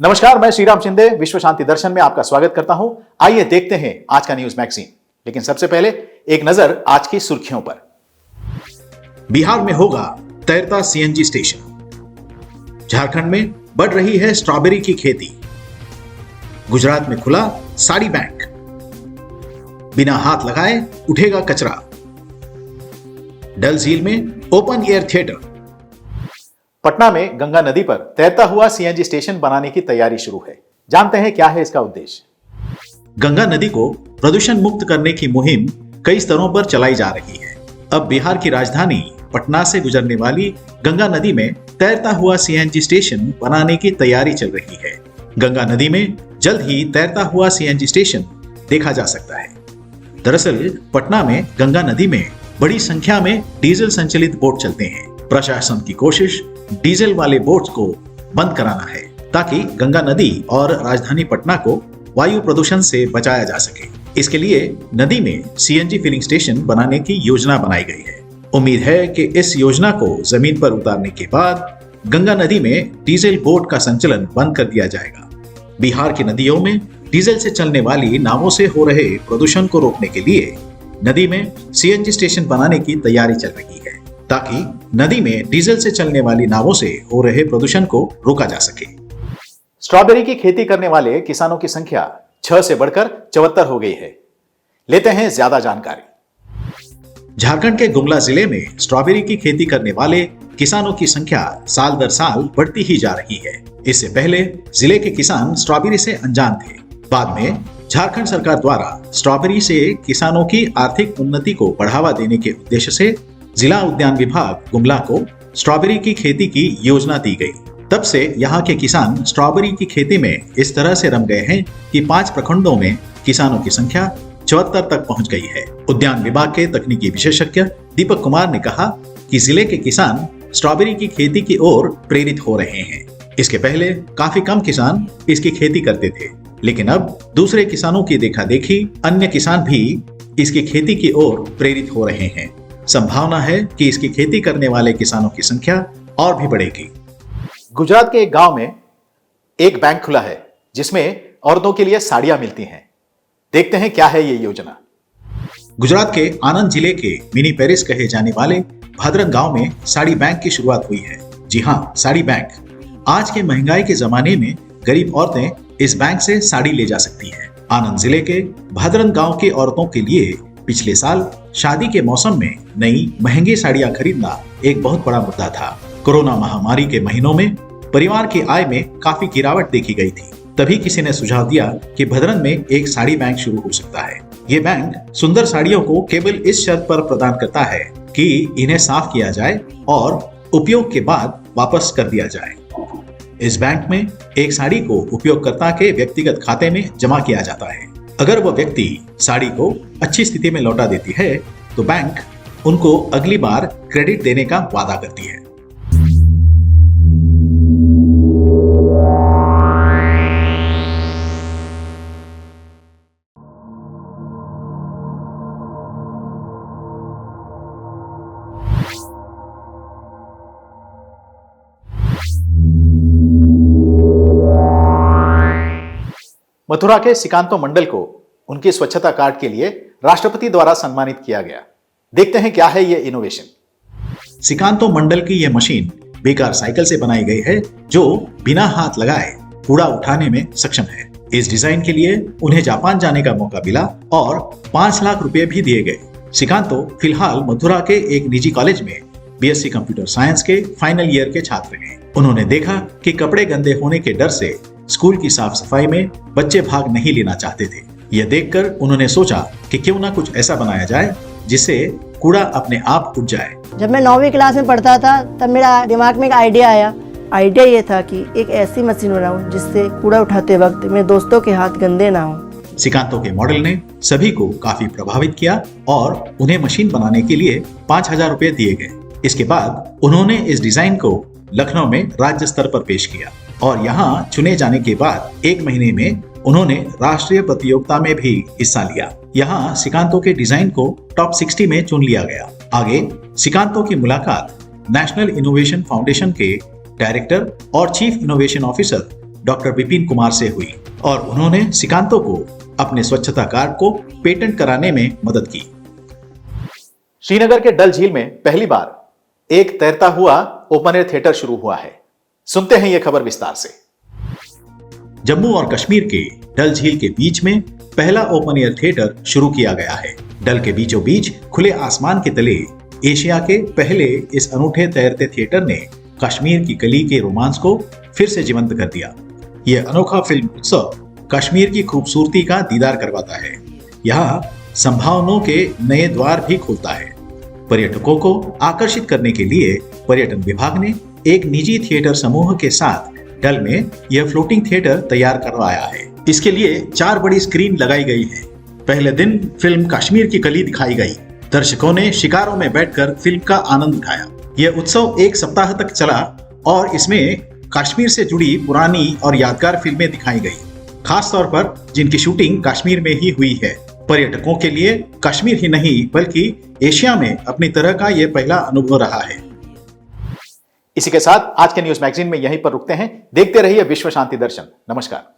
नमस्कार, मैं श्रीराम शिंदे विश्व शांति दर्शन में आपका स्वागत करता हूं। आइए देखते हैं आज का न्यूज मैगजीन। लेकिन सबसे पहले एक नजर आज की सुर्खियों पर। बिहार में होगा तैरता सीएनजी स्टेशन। झारखंड में बढ़ रही है स्ट्रॉबेरी की खेती। गुजरात में खुला साड़ी बैंक। बिना हाथ लगाए उठेगा कचरा। डल झील में ओपन एयर थिएटर। पटना में गंगा नदी पर तैरता हुआ सीएनजी स्टेशन बनाने की तैयारी शुरू है। जानते हैं क्या है इसका उद्देश्य। गंगा नदी को प्रदूषण मुक्त करने की मुहिम कई स्तरों पर चलाई जा रही है। अब बिहार की राजधानी पटना से गुजरने वाली गंगा नदी में तैरता हुआ सीएनजी स्टेशन बनाने की तैयारी चल रही है। गंगा नदी में जल्द ही तैरता हुआ सीएनजी स्टेशन देखा जा सकता है। दरअसल पटना में गंगा नदी में बड़ी संख्या में डीजल संचालित बोट चलते हैं। प्रशासन की कोशिश डीजल वाले बोट्स को बंद कराना है ताकि गंगा नदी और राजधानी पटना को वायु प्रदूषण से बचाया जा सके। इसके लिए नदी में सीएनजी फिलिंग स्टेशन बनाने की योजना बनाई गई है। उम्मीद है कि इस योजना को जमीन पर उतारने के बाद गंगा नदी में डीजल बोट का संचालन बंद कर दिया जाएगा। बिहार की नदियों में डीजल से चलने वाली नावों से हो रहे प्रदूषण को रोकने के लिए नदी में सीएनजी स्टेशन बनाने की तैयारी चल रही है ताकि नदी में डीजल से चलने वाली नावों से हो रहे प्रदूषण को रोका जा सके। स्ट्रॉबेरी की खेती करने वाले किसानों की संख्या 6 से बढ़कर 74 हो गई है। लेते हैं ज्यादा जानकारी। झारखंड के गुमला जिले में स्ट्रॉबेरी की खेती करने वाले किसानों की संख्या साल दर साल बढ़ती ही जा रही है। इससे पहले जिले के किसान स्ट्रॉबेरी से अनजान थे। बाद में झारखंड सरकार द्वारा स्ट्रॉबेरी से किसानों की आर्थिक उन्नति को बढ़ावा देने के उद्देश्य से जिला उद्यान विभाग गुमला को स्ट्रॉबेरी की खेती की योजना दी गई। तब से यहाँ के किसान स्ट्रॉबेरी की खेती में इस तरह से रम गए हैं कि 5 प्रखंडों में किसानों की संख्या 74 तक पहुंच गई है। उद्यान विभाग के तकनीकी विशेषज्ञ दीपक कुमार ने कहा कि जिले के किसान स्ट्रॉबेरी की खेती की ओर प्रेरित हो रहे हैं। इसके पहले काफी कम किसान इसकी खेती करते थे, लेकिन अब दूसरे किसानों की देखा देखी अन्य किसान भी इसकी खेती की ओर प्रेरित हो रहे हैं। संभावना है कि इसकी खेती करने वाले किसानों की संख्या और भी बढ़ेगी। गुजरात के एक गांव में एक बैंक खुला है जिसमें औरतों के लिए साड़ियां मिलती हैं। देखते हैं क्या है ये योजना। गुजरात के आनंद जिले के मिनी पेरिस कहे जाने वाले भादरंग गांव में साड़ी बैंक की शुरुआत हुई है। जी हाँ, साड़ी बैंक। आज के महंगाई के जमाने में गरीब औरतें इस बैंक से साड़ी ले जा सकती हैं। आनंद जिले के भादरंग गांव की औरतों के लिए पिछले साल शादी के मौसम में नई महंगी साड़ियां खरीदना एक बहुत बड़ा मुद्दा था। कोरोना महामारी के महीनों में परिवार की आय में काफी गिरावट देखी गई थी। तभी किसी ने सुझाव दिया कि भदरन में एक साड़ी बैंक शुरू हो सकता है। ये बैंक सुंदर साड़ियों को केवल इस शर्त पर प्रदान करता है कि इन्हें साफ किया जाए और उपयोग के बाद वापस कर दिया जाए। इस बैंक में एक साड़ी को उपयोगकर्ता के व्यक्तिगत खाते में जमा किया जाता है। अगर वह व्यक्ति साड़ी को अच्छी स्थिति में लौटा देती है तो बैंक उनको अगली बार क्रेडिट देने का वादा करती है। मथुरा के सिकांतो मंडल को उनकी स्वच्छता कार्ड के लिए राष्ट्रपति द्वारा सम्मानित किया गया। देखते हैं क्या है ये इनोवेशन। सिकांतो मंडल की यह मशीन बेकार साइकिल से बनाई गई है जो बिना हाथ लगाए कूड़ा उठाने में सक्षम है। इस डिजाइन के लिए उन्हें जापान जाने का मौका मिला और 5 लाख रुपए भी दिए गए। सिकांतो फिलहाल मथुरा के एक निजी कॉलेज में बीएससी कंप्यूटर साइंस के फाइनल ईयर के छात्र हैं। उन्होंने देखा कि कपड़े गंदे होने के डर से स्कूल की साफ सफाई में बच्चे भाग नहीं लेना चाहते थे। यह देखकर उन्होंने सोचा कि क्यों ना कुछ ऐसा बनाया जाए जिससे कूड़ा अपने आप उठ जाए। जब मैं 9वीं क्लास में पढ़ता था तब मेरा दिमाग में एक आइडिया आया। आइडिया ये था कि एक ऐसी मशीन बनाऊं जिससे कूड़ा उठाते वक्त मेरे दोस्तों के हाथ गंदे ना हो। सिकांतो के मॉडल ने सभी को काफी प्रभावित किया और उन्हें मशीन बनाने के लिए 5,000 रुपए दिए गए। इसके बाद उन्होंने इस डिजाइन को लखनऊ में राज्य स्तर पर पेश किया और यहाँ चुने जाने के बाद 1 महीने में उन्होंने राष्ट्रीय प्रतियोगिता में भी हिस्सा लिया। यहाँ सिकांतो के डिजाइन को टॉप 60 में चुन लिया गया। आगे सिकांतो की मुलाकात नेशनल इनोवेशन फाउंडेशन के डायरेक्टर और chief innovation officer doctor Vipin Kumar से हुई और उन्होंने श्रीकांतो को अपने स्वच्छता कार्ड को पेटेंट कराने में मदद की। श्रीनगर के डल झील में पहली बार एक तैरता हुआ ओपन एयर थिएटर शुरू हुआ है। सुनते हैं यह खबर विस्तार से। जम्मू और कश्मीर के डल झील के बीच में पहला ओपन एयर थिएटर शुरू किया गया है। डल के बीचों बीच खुले आसमान के तले एशिया के पहले इस अनूठे तैरते थिएटर ने कश्मीर की कली के रोमांस को फिर से जीवंत कर दिया। यह अनोखा फिल्म उत्सव कश्मीर की खूबसूरती का दीदार करवाता है। यहाँ संभावनाओं के नए द्वार भी खोलता है। पर्यटकों को आकर्षित करने के लिए पर्यटन विभाग ने एक निजी थिएटर समूह के साथ डल में यह फ्लोटिंग थिएटर तैयार करवाया है। इसके लिए 4 बड़ी स्क्रीन लगाई गई है। पहले दिन फिल्म कश्मीर की कली दिखाई गई। दर्शकों ने शिकारों में बैठकर फिल्म का आनंद उठाया। यह उत्सव 1 सप्ताह तक चला और इसमें कश्मीर से जुड़ी पुरानी और यादगार फिल्में दिखाई गई, खास तौर पर जिनकी शूटिंग कश्मीर में ही हुई है। पर्यटकों के लिए कश्मीर ही नहीं बल्कि एशिया में अपनी तरह का यह पहला अनुभव रहा है। इसी के साथ आज के न्यूज मैगजीन में यहीं पर रुकते हैं। देखते रहिए विश्व शांति दर्शन। नमस्कार।